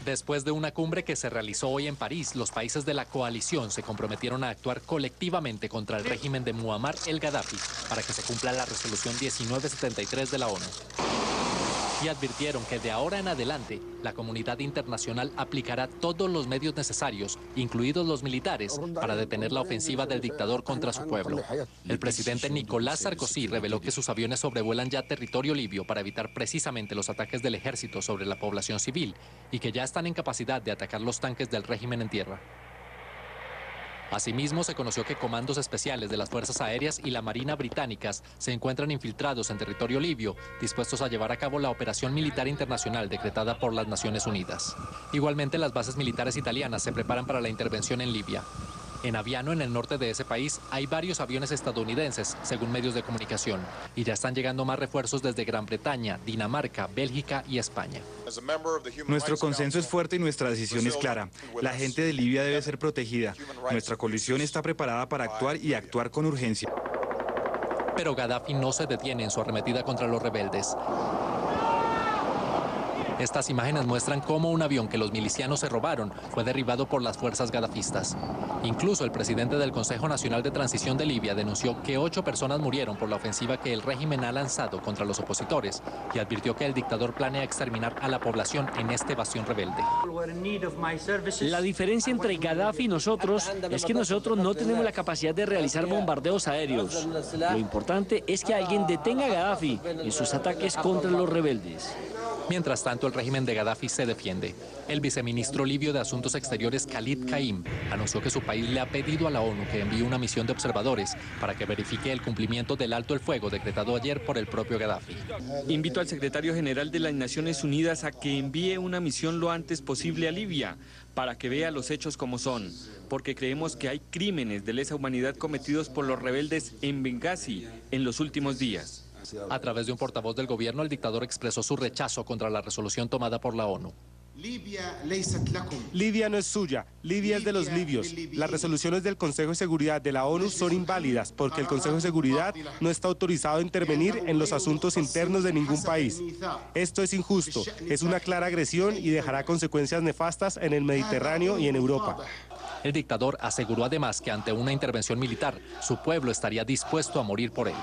Después de una cumbre que se realizó hoy en París, los países de la coalición se comprometieron a actuar colectivamente contra el régimen de Muammar el-Gaddafi para que se cumpla la resolución 1973 de la ONU. Y advirtieron que de ahora en adelante la comunidad internacional aplicará todos los medios necesarios, incluidos los militares, para detener la ofensiva del dictador contra su pueblo. El presidente Nicolás Sarkozy reveló que sus aviones sobrevuelan ya territorio libio para evitar precisamente los ataques del ejército sobre la población civil y que ya están en capacidad de atacar los tanques del régimen en tierra. Asimismo, se conoció que comandos especiales de las Fuerzas Aéreas y la Marina británicas se encuentran infiltrados en territorio libio, dispuestos a llevar a cabo la operación militar internacional decretada por las Naciones Unidas. Igualmente, las bases militares italianas se preparan para la intervención en Libia. En Aviano, en el norte de ese país, hay varios aviones estadounidenses, según medios de comunicación, y ya están llegando más refuerzos desde Gran Bretaña, Dinamarca, Bélgica y España. Nuestro consenso es fuerte y nuestra decisión es clara. La gente de Libia debe ser protegida. Nuestra coalición está preparada para actuar y actuar con urgencia. Pero Gaddafi no se detiene en su arremetida contra los rebeldes. Estas imágenes muestran cómo un avión que los milicianos se robaron fue derribado por las fuerzas gadafistas. Incluso el presidente del Consejo Nacional de Transición de Libia denunció que 8 personas murieron por la ofensiva que el régimen ha lanzado contra los opositores y advirtió que el dictador planea exterminar a la población en este bastión rebelde. La diferencia entre Gaddafi y nosotros es que nosotros no tenemos la capacidad de realizar bombardeos aéreos. Lo importante es que alguien detenga a Gaddafi en sus ataques contra los rebeldes. Mientras tanto, el régimen de Gaddafi se defiende. El viceministro libio de Asuntos Exteriores, Khalid Kaim, anunció que su país le ha pedido a la ONU que envíe una misión de observadores para que verifique el cumplimiento del alto el fuego decretado ayer por el propio Gaddafi. Invito al secretario general de las Naciones Unidas a que envíe una misión lo antes posible a Libia para que vea los hechos como son, porque creemos que hay crímenes de lesa humanidad cometidos por los rebeldes en Bengasi en los últimos días. A través de un portavoz del gobierno, el dictador expresó su rechazo contra la resolución tomada por la ONU. Libia no es suya, Libia es de los libios. Las resoluciones del Consejo de Seguridad de la ONU son inválidas porque el Consejo de Seguridad no está autorizado a intervenir en los asuntos internos de ningún país. Esto es injusto, es una clara agresión y dejará consecuencias nefastas en el Mediterráneo y en Europa. El dictador aseguró además que ante una intervención militar, su pueblo estaría dispuesto a morir por él.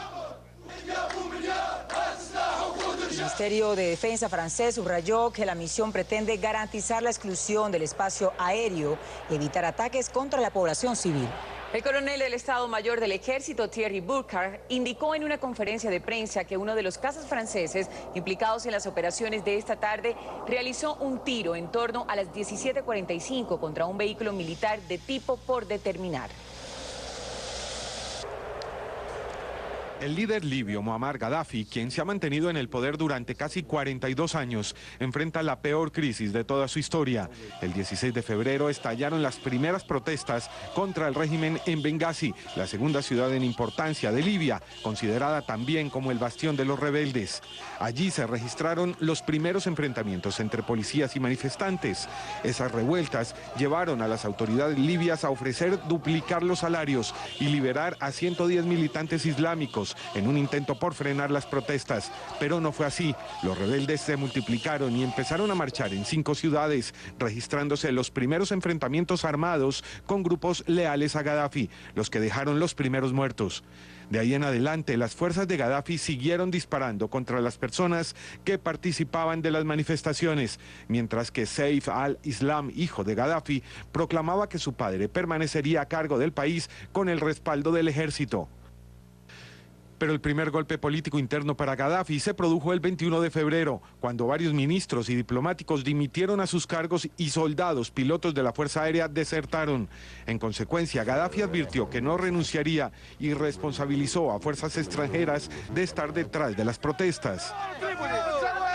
El Ministerio de Defensa francés subrayó que la misión pretende garantizar la exclusión del espacio aéreo y evitar ataques contra la población civil. El coronel del Estado Mayor del Ejército, Thierry Burkhardt, indicó en una conferencia de prensa que uno de los cazas franceses implicados en las operaciones de esta tarde realizó un tiro en torno a las 17:45 contra un vehículo militar de tipo por determinar. El líder libio Muammar Gaddafi, quien se ha mantenido en el poder durante casi 42 años, enfrenta la peor crisis de toda su historia. El 16 de febrero estallaron las primeras protestas contra el régimen en Bengasi, la segunda ciudad en importancia de Libia, considerada también como el bastión de los rebeldes. Allí se registraron los primeros enfrentamientos entre policías y manifestantes. Esas revueltas llevaron a las autoridades libias a ofrecer duplicar los salarios y liberar a 110 militantes islámicos en un intento por frenar las protestas, pero no fue así. Los rebeldes se multiplicaron y empezaron a marchar en 5 ciudades, registrándose los primeros enfrentamientos armados con grupos leales a Gaddafi, los que dejaron los primeros muertos. De ahí en adelante, las fuerzas de Gaddafi siguieron disparando contra las personas que participaban de las manifestaciones, mientras que Saif al-Islam, hijo de Gaddafi, proclamaba que su padre permanecería a cargo del país con el respaldo del ejército. Pero el primer golpe político interno para Gaddafi se produjo el 21 de febrero, cuando varios ministros y diplomáticos dimitieron a sus cargos y soldados, pilotos de la Fuerza Aérea, desertaron. En consecuencia, Gaddafi advirtió que no renunciaría y responsabilizó a fuerzas extranjeras de estar detrás de las protestas.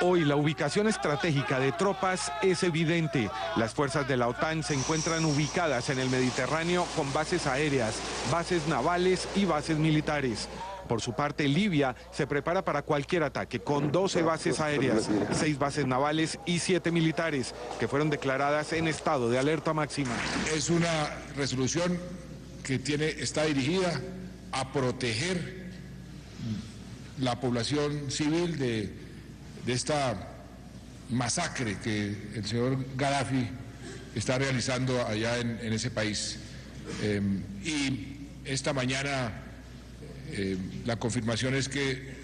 Hoy la ubicación estratégica de tropas es evidente. Las fuerzas de la OTAN se encuentran ubicadas en el Mediterráneo con bases aéreas, bases navales y bases militares. Por su parte, Libia se prepara para cualquier ataque, con 12 bases aéreas, 6 bases navales y 7 militares, que fueron declaradas en estado de alerta máxima. Es una resolución que está dirigida a proteger la población civil de esta masacre que el señor Gaddafi está realizando allá en ese país. Y esta mañana la confirmación es que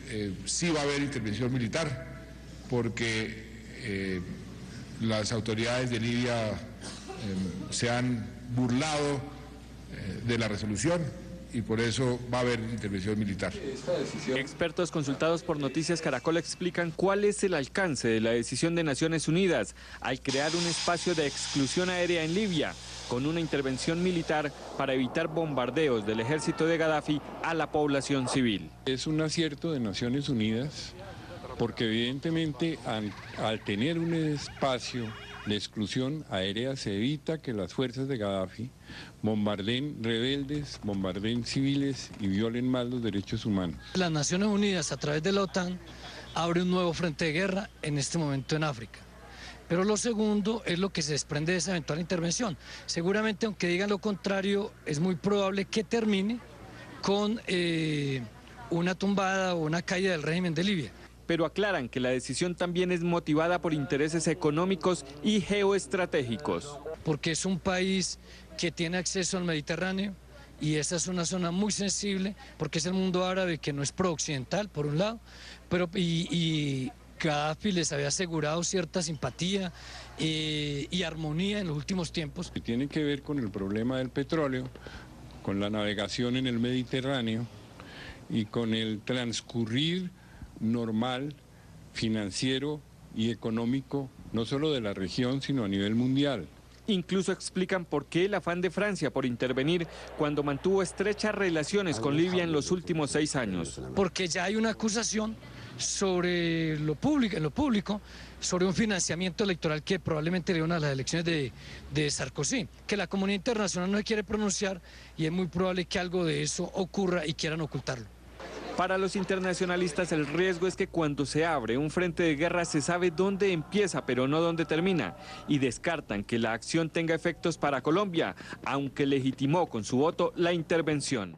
sí va a haber intervención militar, porque las autoridades de Libia se han burlado de la resolución y por eso va a haber intervención militar. Expertos consultados por Noticias Caracol explican cuál es el alcance de la decisión de Naciones Unidas al crear un espacio de exclusión aérea en Libia, con una intervención militar para evitar bombardeos del ejército de Gaddafi a la población civil. Es un acierto de Naciones Unidas porque evidentemente al tener un espacio de exclusión aérea se evita que las fuerzas de Gaddafi bombardeen rebeldes, bombardeen civiles y violen más los derechos humanos. Las Naciones Unidas a través de la OTAN abre un nuevo frente de guerra en este momento en África. Pero lo segundo es lo que se desprende de esa eventual intervención. Seguramente, aunque digan lo contrario, es muy probable que termine con una tumbada o una caída del régimen de Libia. Pero aclaran que la decisión también es motivada por intereses económicos y geoestratégicos. Porque es un país que tiene acceso al Mediterráneo y esa es una zona muy sensible porque es el mundo árabe que no es pro-occidental, por un lado, pero y Gaddafi les había asegurado cierta simpatía y armonía en los últimos tiempos. Tiene que ver con el problema del petróleo, con la navegación en el Mediterráneo y con el transcurrir normal, financiero y económico, no solo de la región, sino a nivel mundial. Incluso explican por qué el afán de Francia por intervenir cuando mantuvo estrechas relaciones con Libia en los últimos 6 años. Porque ya hay una acusación sobre en lo público, sobre un financiamiento electoral que probablemente le dieron a las elecciones de Sarkozy, que la comunidad internacional no se quiere pronunciar y es muy probable que algo de eso ocurra y quieran ocultarlo. Para los internacionalistas el riesgo es que cuando se abre un frente de guerra se sabe dónde empieza pero no dónde termina y descartan que la acción tenga efectos para Colombia, aunque legitimó con su voto la intervención.